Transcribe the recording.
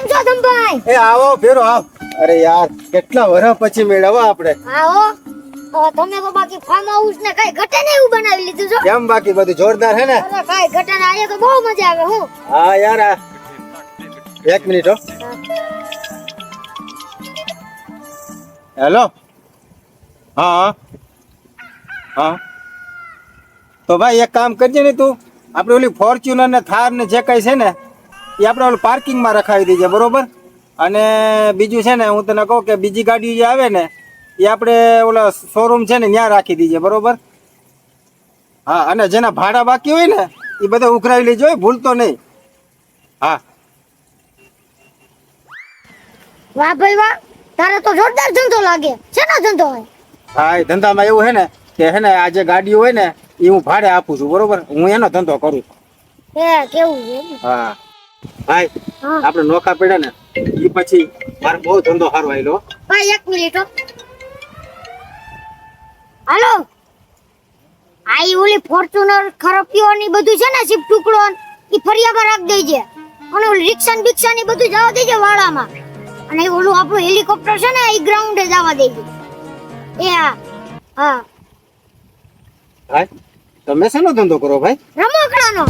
કેમ છો ધમભાઈ? એ આવો ફેરો આવ. અરે યાર કેટલા વર્ષ પછી મેળવ્યા આપણે. આવો. તમે તો બાકી ફાર્મ હાઉસ ને કઈ ઘટે ને એવું બનાવી લીધું છો. કેમ બાકી બધું જોરદાર હે ને? અરે કઈ ઘટે ને આયા તો બહુ મજા આવે હું. હા યાર આ એક મિનિટ હો. હેલો. હા હા તો ભાઈ એક કામ કરજે ને તું, આપણે ઓલી ફોર્ચ્યુનર ને થાર ને જે કઈ છે ને એ આપણે ઓલું પાર્કિંગમાં રખાવી દેજે, બરોબર? અને બીજું છે ને હું તને કહું કે બીજી ગાડી જે આવે ને એ આપણે ઓલા શોરૂમ છે ને ત્યાં રાખી દીજે, બરોબર? હા, અને જેના ભાડા બાકી હોય ને એ બધા ઉઘરાવી લેજો, ભૂલતો નહીં. હા વાહ ભાઈ વાહ, તારે તો જોરદાર ધંધો લાગે. શેનો ધંધો હોય? હા, એ ધંધામાં એવું હે ને કે હે ને આ જે ગાડીઓ હોય ને એ હું ભાડે આપું છું, બરોબર? હું એનો ધંધો કરું છું. કેવું છે? હા ભાઈ, હા. આપણે નોખા પડ્યા ને એ પછી મારે બહુ ધંધો સારો આવેલો. ભાઈ એક મિનિટ હો. હાલો. આઈ ઓલી ફોર્ચ્યુનર ખરપિયો ની બધું છે ને સિપ ટુકડો ઈ ફરિયામાં રાખ દેજે. અને ઓલી રિક્ષા ને બિક્ષા ની બધું જવા દેજે વાળામાં. અને ઓલું આપણું હેલિકોપ્ટર છે ને ઈ ગ્રાઉન્ડે જવા દેજે. એ હા. હા. ભાઈ તમે શેનો ધંધો કરો ભાઈ? રમકડાનો.